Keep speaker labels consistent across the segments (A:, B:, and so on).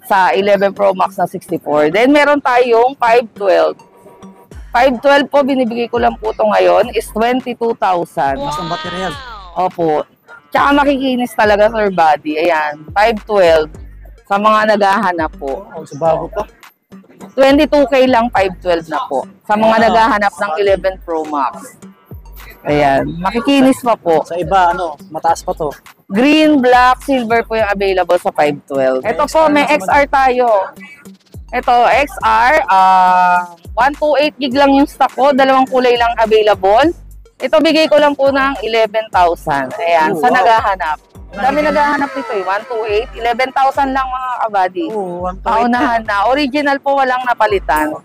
A: sa 11 Pro Max na 64. Then meron tayong 512. 512 po, binibigay ko lang po ito ngayon is 22,000.
B: Mas ang material.
A: Opo. Tsaka makikinis talaga, sir, body. Ayan, 512. Sa mga naghahanap po.
B: Oh, so bago pa.
A: 22K lang 512 na po. Sa mga naghahanap ng 11 Pro Max. Ayan, makikinis pa po.
B: Sa iba, ano, mataas pa to.
A: Green, black, silver po yung available sa 512. Ito po, may XR tayo. Ito, XR, 128 gig lang yung stock ko. Dalawang kulay lang available. Ito, bigay ko lang po ng 11,000. Ayan, sa naghahanap. Dami naghahanap nito eh. 128, 11,000 lang mga kabady. Paunahan na. Original po, walang napalitan.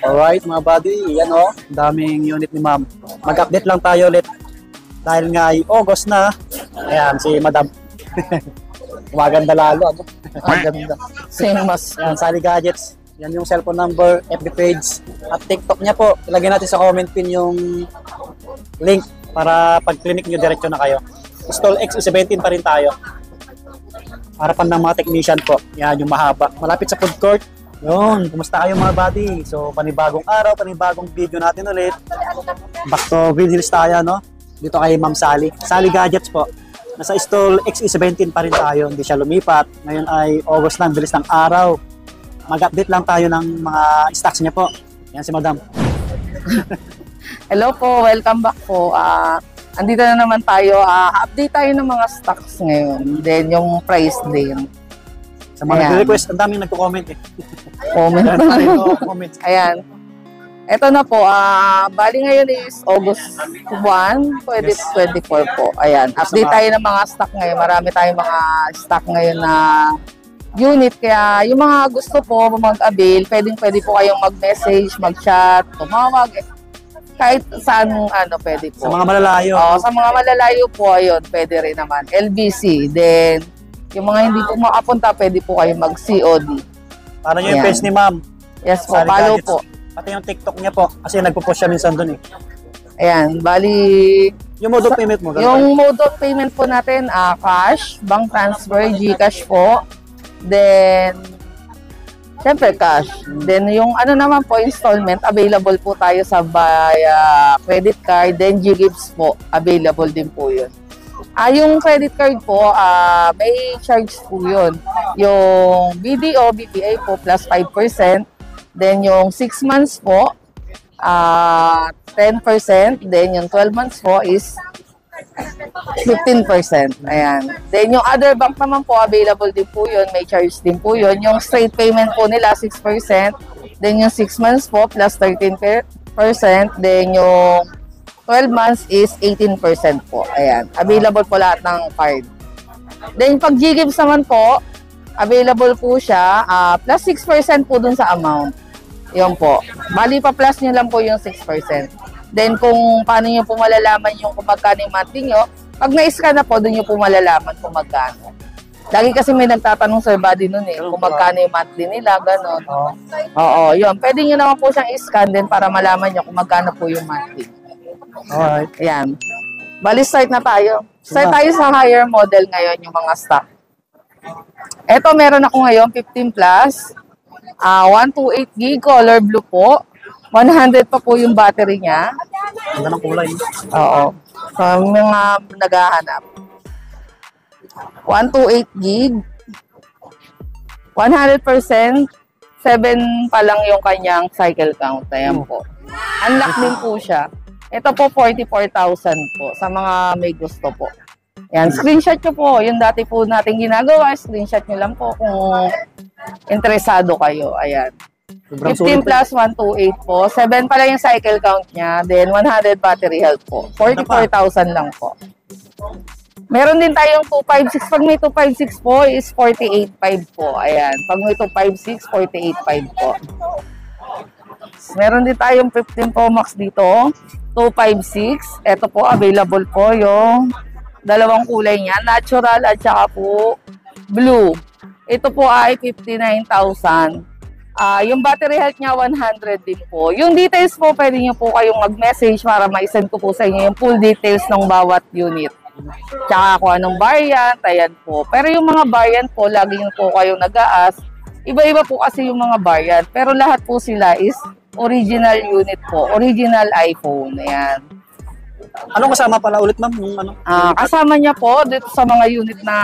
B: Alright mga buddy, yan o, daming unit ni ma'am. Mag-update lang tayo ulit. Dahil nga ay August na, ayan si madam. Maganda lalo, ano? Maganda.
A: Same mas.
B: Yan, Sally Gadgets. Yan yung cellphone number, FB page, at TikTok niya po. Ilagay natin sa comment pin yung link para pag clinic nyo, diretso na kayo. Stall X17 pa rin tayo. Harapan ng mga technician po. Yan yung mahaba. Malapit sa food court. Yun, kumusta kayo mga buddy? So, panibagong araw, panibagong video natin ulit. Back to Green Hills tayo, no? Dito kay Ma'am Sally. Sally Gadgets po. Nasa stall XE17 pa rin tayo, hindi siya lumipat. Ngayon ay August na, bilis ng araw. Mag-update lang tayo ng mga stocks niya po. Yan si Madam.
A: Hello po, welcome back po. Andito na naman tayo. Update tayo ng mga stocks ngayon. Then yung price din.
B: Sa mga nag-request, ang daming nagko-comment eh.
A: Comment.
B: Comment.
A: Ayan. Ito na po, bali ngayon is August 1, 2024 po. Ayan, update tayo ng mga stock ngayon. Marami tayong mga stock ngayon na unit. Kaya yung mga gusto po mag-avail, pwede po kayong mag-message, mag-chat, tumawag. Kahit saan pwede po.
B: Sa mga malalayo.
A: Sa mga malalayo po, ayun, pwede rin naman. LBC, then yung mga hindi po makapunta, pwede po kayong mag-COD.
B: Para nyo yung page ni ma'am.
A: Yes po, follow po.
B: Pati yung TikTok niya po, kasi nagpo-post siya minsan doon eh.
A: Ayan, bali...
B: Yung mode of payment mo?
A: Yung mode of payment po natin, cash, bank transfer, GCash po. Then, syempre cash. Then, yung naman po, installment, available po tayo sa via credit card. Then, GGives po, available din po yun. Yung credit card po, may charge po yun. Yung BDO, BPA po, plus 5%. Then, yung 6 months po, 10%. Then, yung 12 months po is 15%. Ayan. Then, yung other bank naman po, available din po yun. May charge din po yun. Yung straight payment po nila, 6%. Then, yung 6 months po, plus 13%. Then, yung 12 months is 18% po. Ayan. Available po lahat ng card. Then, pag GGives naman po, available po siya, plus 6% po dun sa amount. Yun po. Bali pa plus nyo lang po yung 6%. Then kung paano nyo po malalaman yung kung magkano yung monthly nyo, pag na-scan na po, dun nyo po malalaman kung magkano. Lagi kasi may nagtatanong Sir Buddy nun eh, kung magkano yung monthly nila, gano'n. Oo, yun. Pwede nyo naman po siyang i-scan din para malaman nyo kung magkano po yung monthly.
B: Alright.
A: Ayan. Bali, start na tayo. Start tayo sa higher model ngayon, yung mga stock. Ito, meron ako ngayon, 15 plus. 128 gig, color blue po. 100 pa po yung battery niya.
B: Ganda ng kulay.
A: Oo. So, mga naghahanap. 128 gig. 100%. 7 pa lang yung kanyang cycle count. Ayan po. Unlock din po siya. Ito po, 44,000 po sa mga may gusto po. Ayan, screenshot nyo po. Yung dati po natin ginagawa, screenshot nyo lang po kung interesado kayo. Ayan. 15 plus 128 po. 7 pala yung cycle count niya. Then 100 battery health po. 44,000 lang po. Meron din tayong 256. Pag may 256 po is 48.5 po. Ayan. Pag may 256, 48.5 po. Meron din tayong 15 Pro Max dito. 256. Ito po, available po yung dalawang kulay niya. Natural at saka po blue. Ito po ay 59,000. Yung battery health niya 100 din po. Yung details po, pwede nyo po kayong mag-message para ma-send ko po sa inyo yung full details ng bawat unit. Tsaka kung anong variant, ayan po. Pero yung mga variant po, lagi nyo po kayong nag-a-ask. Iba-iba po kasi yung mga variant. Pero lahat po sila is original unit po. Original iPhone. Ayan.
B: Anong kasama pala ulit, ma'am?
A: Kasama niya po dito sa mga unit na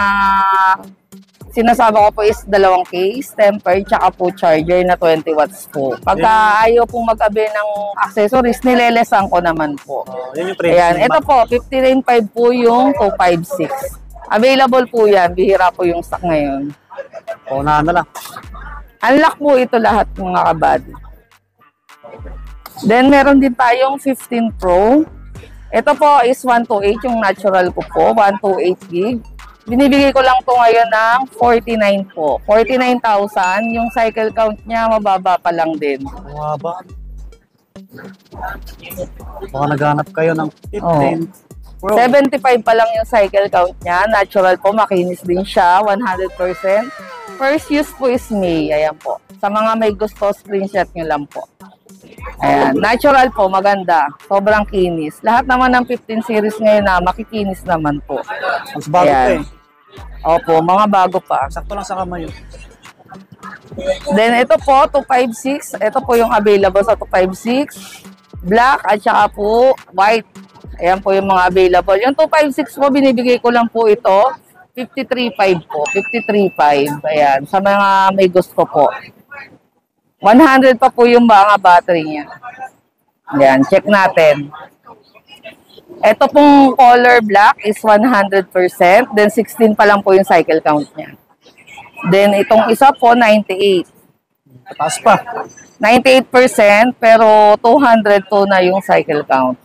A: sinasama ko po is dalawang case, temper, tsaka po charger na 20 watts po. Pagka ayaw pong mag-abi ng accessories, nilelesan ko naman po.
B: Yan yung price.
A: Ayan, ito po, 59.5 po yung 256. Available po yan, bihira po yung stock ngayon.
B: Unahan na lang.
A: Unlock po ito lahat mga kabady. Then meron din tayong 15 Pro. Ito po is 128 yung natural ko po, 128 gig. Binibigay ko lang to ngayon ng 49 po. 49,000. Yung cycle count niya, mababa pa lang din.
B: Mababa. Baka naghanap kayo ng 15.
A: Oh. 75 pa lang yung cycle count niya. Natural po, makinis din siya. 100%. First use po is May. Ayan po. Sa mga may gusto, screenshot nyo lang po. Ayan. Natural po, maganda. Sobrang kinis. Lahat naman ng 15 series ngayon na makikinis naman po.
B: Mas bago pa eh.
A: Opo, mga bago pa.
B: Sakto lang sa kamay yun.
A: Then ito po, 256. Ito po yung available sa 256. Black at saka po white. Ayan po yung mga available. Yung 256 po, binibigay ko lang po ito. 53.5 po. 53.5. Ayan. Sa mga may gusto po. 100 pa po yung mga battery niya. Ayan. Check natin. Ito pong color black is 100%. Then 16 pa lang po yung cycle count niya. Then itong isa po 98.
B: Taas pa.
A: 98% pero 202 na yung cycle count.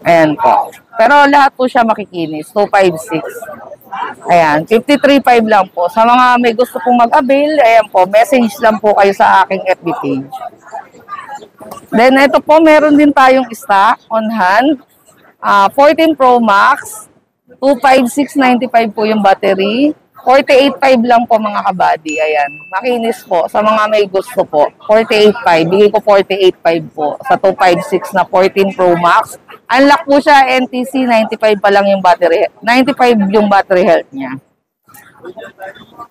A: Ayan po. Pero lahat po siya makikinis. 256. Ayan. 53.5 lang po. Sa mga may gusto pong mag-avail, ayan po. Message lang po kayo sa aking FB page. Then ito po, meron din tayong stock on hand. 14 Pro Max. 256.95 po yung battery. 48.5 lang po mga kabady. Ayan. Makinis po. Sa mga may gusto po. 48.5. Bigay ko 48.5 po. Sa 256 na 14 Pro Max. Unlock po siya. NTC 95 pa lang yung battery. 95 yung battery health niya.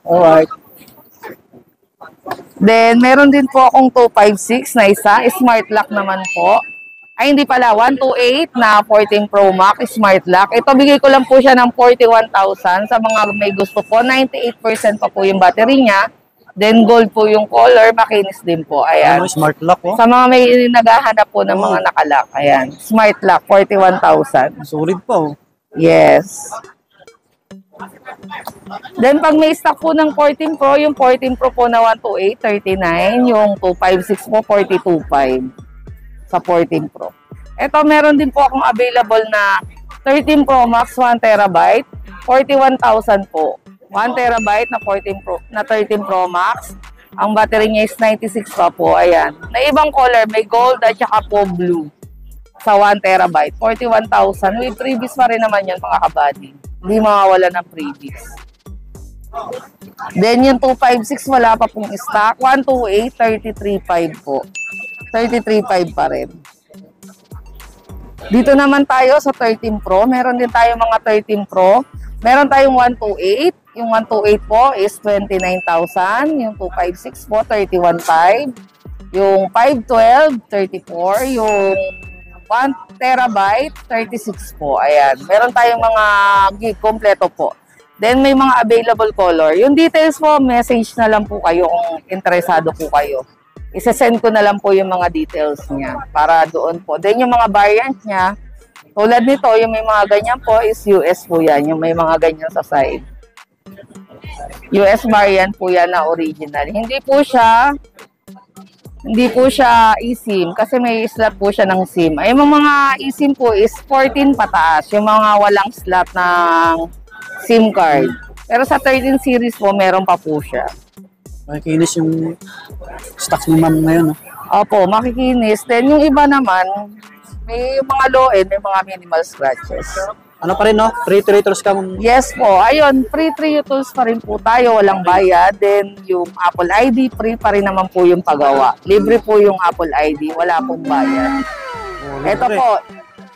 A: Alright. Then, meron din po akong 256 na isa. Smart lock naman po. Ay, hindi pala. 128 na 14 Pro Max Smart lock. Ito, bigay ko lang po siya ng 41,000. Sa mga may gusto po, 98% pa po yung battery niya. Then, gold po yung color. Makinis din po. Ayan.
B: Smart lock oh.
A: Sa mga may naghahanap po ng mga nakalock. Ayan. Smart lock, 41,000.
B: Solid pa oh.
A: Yes. Then, pag may stock po ng 14 Pro, yung 14 Pro po na 128, 39. Yung 256 po, 42.5 sa 14 Pro. Ito, meron din po akong available na 13 Pro Max, 1 terabyte, 41,000 po. 1 terabyte na 14 Pro, na 13 Pro Max. Ang battery niya is 96 pa po. Ayan. Na ibang color, may gold at saka po blue. Sa 1 terabyte, 41,000. With previous pa rin naman yan mga kabady. Hindi mawawala ng previous. Then yung 256 wala pa pong stock. 128, 33.5 po. 33.5 pa rin. Dito naman tayo sa 13 Pro. Meron din tayo mga 13 Pro. Meron tayong 128. Yung 128 po is 29,000. Yung 256 po, 31.5. Yung 512, 34. Yung 1 terabyte, 36 po. Ayan. Meron tayong mga gig kompleto po. Then may mga available color. Yung details po, message na lang po kayo kung interesado po kayo. Isasend ko na lang po yung mga details niya para doon po. Then yung mga variant niya, tulad nito, yung may mga ganyan po is US po yan. Yung may mga ganyan sa side. US variant po yan na original. Hindi po siya Hindi po siya eSIM kasi may slot po siya ng SIM. Ay, yung mga eSIM po is 14 pataas. Yung mga walang slot ng SIM card. Pero sa 13 series po, meron pa po siya.
B: Makikinis yung stocks ni ma'am ngayon. No?
A: Opo, makikinis. Then yung iba naman, may mga low end, may mga minimal scratches.
B: Ano pa rin, no? Free tools ka ma'am.
A: Yes po. Ayun, free 3 tools pa rin po tayo. Walang bayad. Then yung Apple ID, free pa rin naman po yung paggawa. Libre po yung Apple ID. Wala pong bayad. Ito po,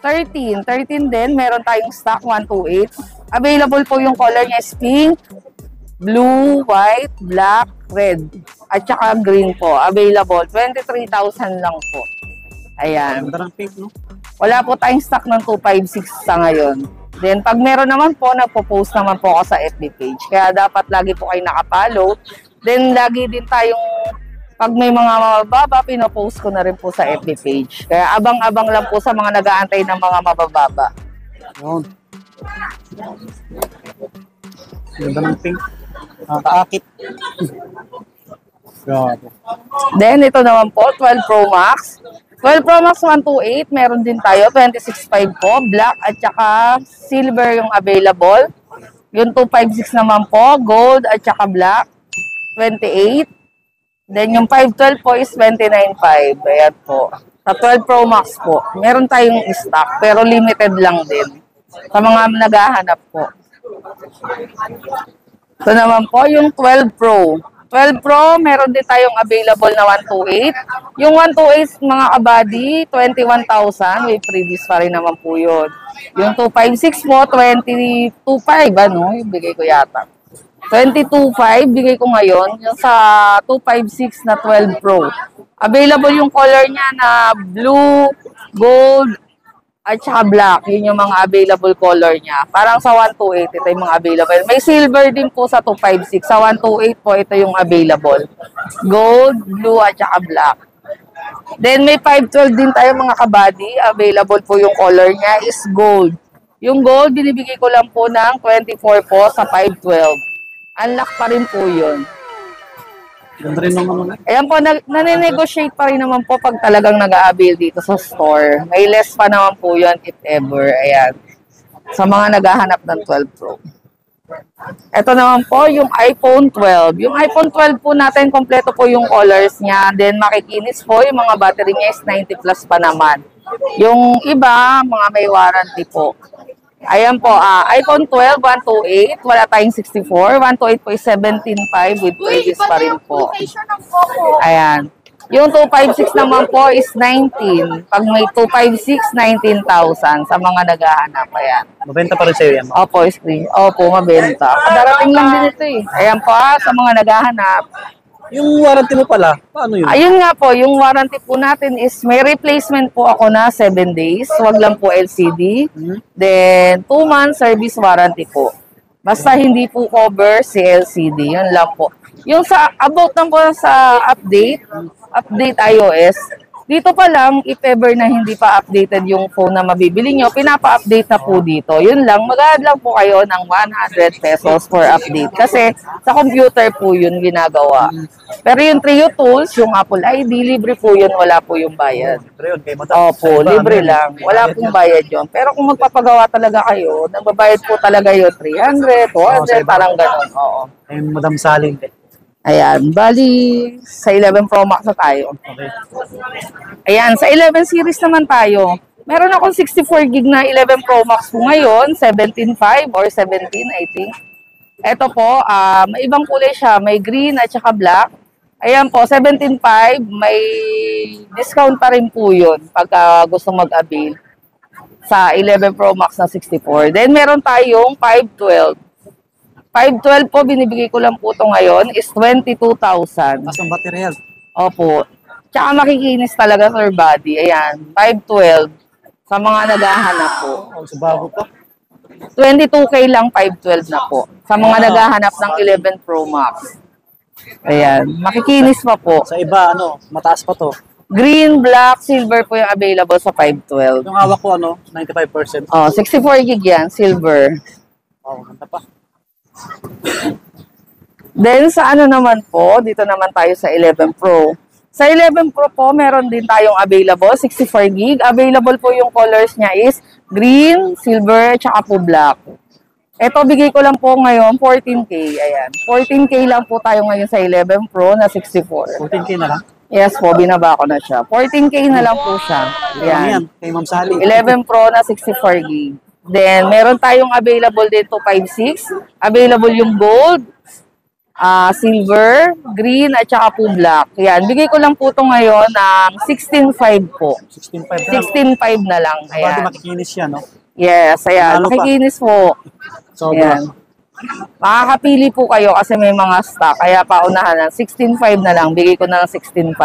A: 13. 13 din, meron tayong stock 128. Available po yung color niya is pink, blue, white, black, red, at saka green po. Available. 23,000 lang po. Ayan.
B: Ganda ng pink, no?
A: Wala po tayong stock ng 256 sa ngayon. Then, pag meron naman po, nagpo-post naman po ako sa FB page. Kaya dapat lagi po kayo nakapollow. Then, lagi din tayong, pag may mga mababa, pinopost ko na rin po sa FB page. Kaya abang-abang lang po sa mga nag-aantay ng mga mabababa.
B: Yun. Ganda ng pink. Nakaakit. Grabe.
A: Then, ito naman po, 12 Pro Max. 12 Pro Max 128, meron din tayo, 26.5 po, black at saka silver yung available. Yung 256 naman po, gold at saka black, 28. Then yung 512 po is 29.5, ayan po. Sa 12 Pro Max po, meron tayong stock pero limited lang din sa mga naghahanap po. Ito naman po yung 12 Pro. 12 Pro, meron din tayong available na 128. Yung 128, mga kabady, 21,000. May freebies pa rin naman po yun. Yung 256 mo, 22,500. Ano? Bigay ko yata. 22,500, bigay ko ngayon. Yung sa 256 na 12 Pro. Available yung color niya na blue, gold, at saka black. Yun yung mga available color niya. Parang sa 128, ito yung mga available. May silver din po sa 256. Sa 128 po, ito yung available. Gold, blue, at saka black. Then may 512 din tayo mga kabady. Available po yung color niya is gold. Yung gold, binibigay ko lang po ng 24 po sa 512. Unlock pa rin po yun.
B: Ganda rin naman.
A: Ayan po, nane-negotiate pa rin naman po pag talagang nag-a-avail dito sa store. May less pa naman po yun if ever. Ayan. Sa mga naghahanap ng 12 Pro. Ito naman po, yung iPhone 12. Yung iPhone 12 po natin, kompleto po yung colors niya. Then makikinis po, yung mga battery niya is 90 plus pa naman. Yung iba, mga may warranty po. Ayan po, iPhone 12, 128, wala tayong 64. 128 po is 17.5 with previous pa rin po. Ayan. Yung 256 naman po is 19. Pag may 256, 19,000 sa mga naghahanap. Ayan.
B: Mabenta pa rin sa'yo yan.
A: Opo, screen. Opo, mabenta. Darating lang din ito eh. Ayan po sa mga naghahanap.
B: Yung warranty mo pala, paano yun?
A: Ayun nga po, yung warranty po natin is may replacement po ako na 7 days. Wag lang po LCD. Then, 2 months service warranty po. Basta hindi po cover si LCD. Yun lang po. Yung sa, about lang po sa update iOS, dito pa lang, if ever na hindi pa updated yung phone na mabibili nyo, pinapa-update na po dito. Yun lang, mag-add lang po kayo ng 100 pesos for update. Kasi sa computer po yun ginagawa. Pero yung Trio Tools, yung Apple ID, libre po yun, wala po yung bayad. Opo, libre lang. Wala pong bayad yun. Pero kung magpapagawa talaga kayo, nagbabayad po talaga yun 300, 200, parang gano'n. Oo.
B: Ay, Madam Saling.
A: Ayan, bali sa 11 Pro Max na tayo.
B: Okay.
A: Ayan, sa 11 series naman tayo. Meron akong 64 gig na 11 Pro Max po ngayon, 17.5 or 17 I think. Ito po, may ibang kulay siya, may green at saka black. Ayan po, 17.5, may discount pa rin po yun pagka gusto mag-avail sa 11 Pro Max na 64. Then meron tayong 512. 512 po, binibigay ko lang po ito ngayon is 22,000.
B: Mas ang battery health.
A: Opo. Tsaka makikinis talaga sir body. Ayan, 512. Sa mga naghahanap po.
B: Oh, so bago pa.
A: 22K lang, 512 na po. Sa mga naghahanap ng 11 Pro Max. Ayan, makikinis pa po.
B: Sa iba, ano, mataas pa to.
A: Green, black, silver po yung available sa 512.
B: Yung hawak ko, ano, 95%.
A: Oh, 64 gig yan, silver.
B: Oh, ganda pa.
A: Then sa ano naman po, dito naman tayo sa 11 Pro. Sa 11 Pro po, meron din tayong available, 64 gig. Available po yung colors niya is green, silver, tsaka po black. Ito, bigay ko lang po ngayon, 14K. Ayan. 14K lang po tayo ngayon sa 11 Pro na 64.
B: 14K na lang.
A: Yes po, binaba ko na siya. 14K na lang po siya.
B: Ano
A: Ayan.
B: yan? Kay Ma'am Sally.
A: 11 Pro na 64 gig. Then, meron tayong available din 256. Available yung gold, silver, green, at saka po black. Yan, bigay ko lang po ito ngayon ng 16.5 po.
B: 16.5 na lang.
A: 16.5 na lang.
B: Pwede
A: Ayan.
B: makikinis yan, no?
A: Yes, ayan.
B: Lalo pa.
A: Makikinis po.
B: Sobra.
A: Ayan. Makakapili po kayo kasi may mga stock. Kaya paunahan ng 16.5 na lang. Bigay ko na ng 16.5.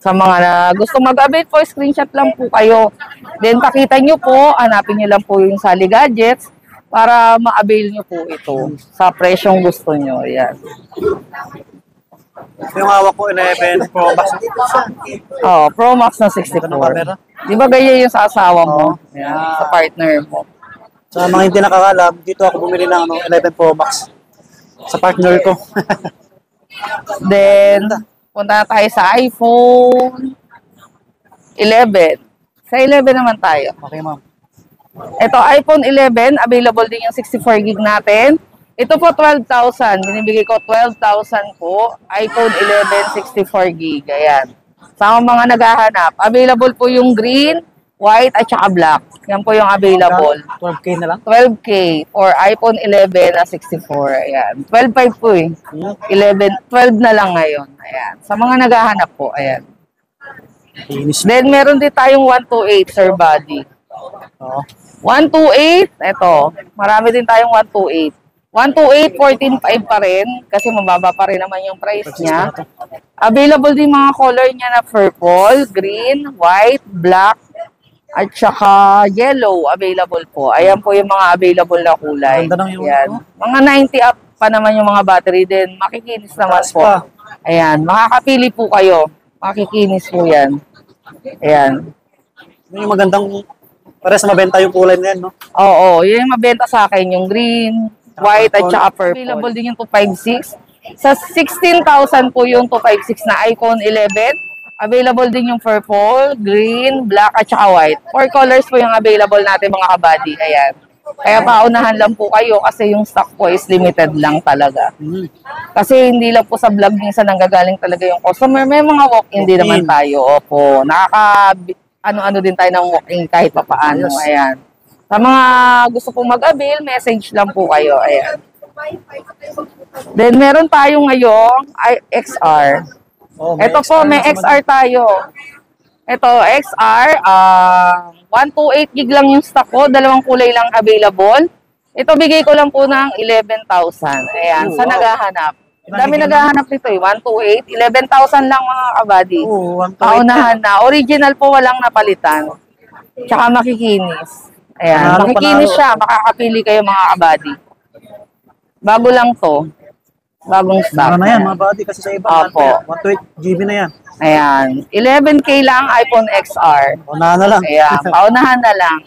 A: Sa mga na gusto mag-avail po, screenshot lang po kayo. Then, pakita nyo po, hanapin nyo lang po yung Sally Gadgets para ma-avail nyo po ito sa presyong gusto nyo. Ayan.
B: Yung hawak ko, 11 Pro Max.
A: Oh, Pro Max na
B: Ganun camera?
A: 64. Di ba ganyan yung sa asawa mo?
B: Oo.
A: Ayan, sa partner mo.
B: Sa mga hindi nakakalam, dito ako bumili ng 11 Pro Max. Sa partner ko.
A: Then, punta na tayo sa iPhone 11. Sa 11 naman tayo.
B: Okay, ma'am.
A: Ito, iPhone 11, available din yung 64 gig natin. Ito po, 12,000. Binibigay ko 12,000 po. iPhone 11, 64 gig. Ayan. Sa mga naghahanap, available po yung green, white, at saka black. Yan po yung available.
B: 12K na lang.
A: 12K for iPhone 11 na 64. Ayan. 12.5 po eh. 12 na lang ngayon. Ayan. Sa mga naghahanap po, ayan.
B: Kinis.
A: Then, meron din tayong 128, Sir Buddy.
B: Oo.
A: 128, eto. Marami din tayong 128. 128, 14.5 pa rin kasi mababa pa rin naman yung price niya. Available din mga color niya na purple, green, white, black, at saka yellow available po. Ayan po yung mga available na kulay.
B: Ganda ng yung
A: Ayan. Mga 90 up pa naman yung mga battery din. Makikinis naman
B: Taas
A: po.
B: pa.
A: Ayan. Makakapili po kayo. Makikinis po yan. Ayan.
B: Yun yung magandang, pares mabenta yung kulay na yan, no?
A: Oo, yun yung mabenta sa akin, yung green, white, at saka purple. Available din yung 256. Sa 16,000 po yung 256 na iPhone 11. Available din yung purple, green, black, at saka white. 4 colors po yung available natin mga kabady. Ayan. Kaya paunahan lang po kayo kasi yung stock po is limited lang talaga. Kasi hindi lang po sa vlog minsan nanggagaling talaga yung customer. May mga walk-in din naman tayo. Opo. Ano-ano din tayo ng walk-in kahit pa paano. Ayan. Sa mga gusto pong mag-avail, message lang po kayo. Ayan. Then, meron tayo ngayong XR.
B: Oh,
A: Ito po, may XR tayo. Ito, XR. 128 gig lang yung stock ko. Dalawang kulay lang available. Ito, bigay ko lang po ng 11,000. Ayan, sa naghahanap. Dami naghahanap nito eh. 128. 11,000 lang mga kabady. Paunahan na. Original po, walang napalitan. Tsaka makikinis. Ayan, makikinis siya. Makakapili kayo mga kabady. Bago lang to. Bagong stock.
B: Ano na yan, mga buddy, kasi sa iba,
A: Opo.
B: 128 GB na yan.
A: Ayan. 11K lang iPhone XR.
B: Unahan na lang.
A: Ayan. Paunahan na lang.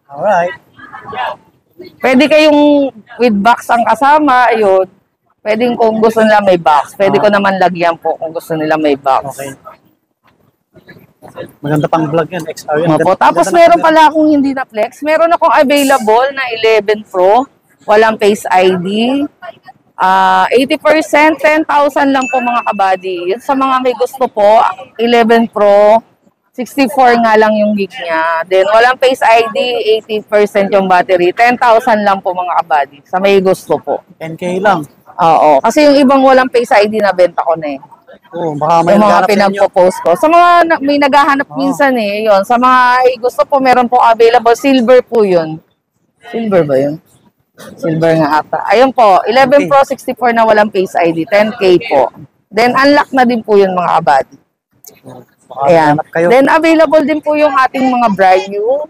B: Alright.
A: Pwede kayong with box ang kasama. Ayun. Pwedeng kung gusto nila may box. Pwede ko naman lagyan po kung gusto nila may box.
B: Okay. Maganda pang vlog yan, XR yan.
A: Opo. Tapos meron pala akong hindi na flex. Meron akong available na 11 Pro. Walang Face ID. 80%, 10,000 lang po mga kabady. Yun sa mga may gusto po, 11 Pro, 64 nga lang yung gig niya. Then, walang Face ID, 80% yung battery. 10,000 lang po mga kabady. Sa may gusto po.
B: 10K lang.
A: Oo. Kasi yung ibang walang Face ID na benta ko na eh.
B: Oo, baka may
A: Yung mga
B: naghanap sa inyo.
A: pinagpo-post ko. Sa mga may naghahanap minsan eh. Yun. Sa mga gusto po, meron po available. Silver po yun. Silver ba yun? Silver nga ata. Ayun po, 11 Pro 64 na walang Face ID, 10K po. Then, unlock na din po yun mga kabady.
B: Baka
A: Ayan.
B: hanap kayo.
A: Then, available din po yung ating mga brand new.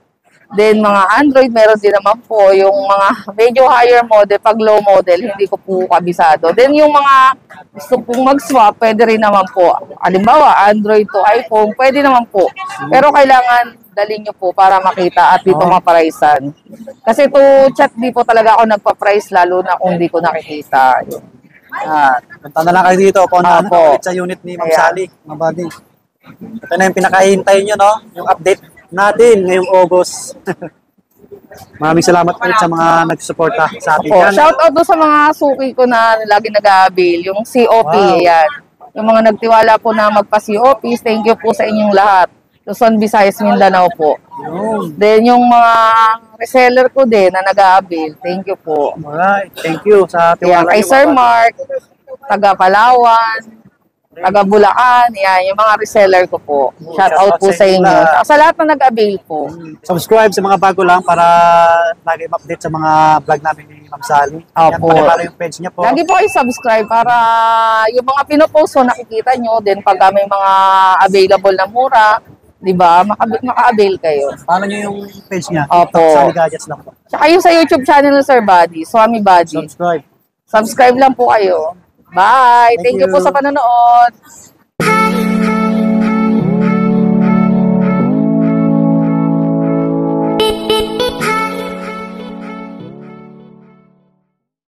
A: Then, mga Android, meron din naman po. Yung mga medyo higher model, pag low model, hindi ko po kabisado. Then, yung mga gusto pong mag-swap, pwede rin naman po. Halimbawa, Android to iPhone, pwede naman po. Pero kailangan dalhin nyo po para makita at dito maparaisan. Kasi to chat, di po talaga ako nagpa-price, lalo na kung di ko nakikita.
B: Yan. Punta na lang kayo dito kung ano
A: Opo.
B: ulit sa unit ni Ma'am
A: Ayan.
B: Sally, mga buddy. Ito na yung pinakahintay nyo, no? Yung update natin ngayong August. Maraming salamat ulit sa mga nagsusuporta sa ating
A: Po,
B: channel.
A: shout out doon sa mga suki ko na lagi nag-avail, yung COP,
B: Wow.
A: yan. Yung mga nagtiwala po na magpa-COP, thank you po sa inyong lahat. Luzon, Visayas, Mindanao po.
B: Yun.
A: Then yung mga reseller ko din na nag-avail, thank you po.
B: Alright, thank you sa
A: Yan,
B: tiwala
A: kay
B: niyo,
A: Sir
B: mga buddy.
A: Mark, taga Palawan, taga Bulacan, yan, yung mga reseller ko po. Shout out po sa inyo. Sa lahat na nag-avail po.
B: Subscribe sa mga bago lang para lagi ma-update sa mga vlog namin ni Ma'am Sally. Yan,
A: Opo.
B: pakipala yung page niya po.
A: Lagi po kayo subscribe para yung mga pinopost ko nakikita nyo din pag may mga available na mura, di ba? Maka-avail kayo.
B: Paano nyo yung page niya?
A: Opo.
B: Sally Gadgets lang po.
A: Tsaka yung sa YouTube channel ng Sir Buddy, Swami Buddy.
B: Subscribe.
A: Subscribe lang po kayo. Bye!
B: Thank
A: Thank you
B: you.
A: po sa panonood.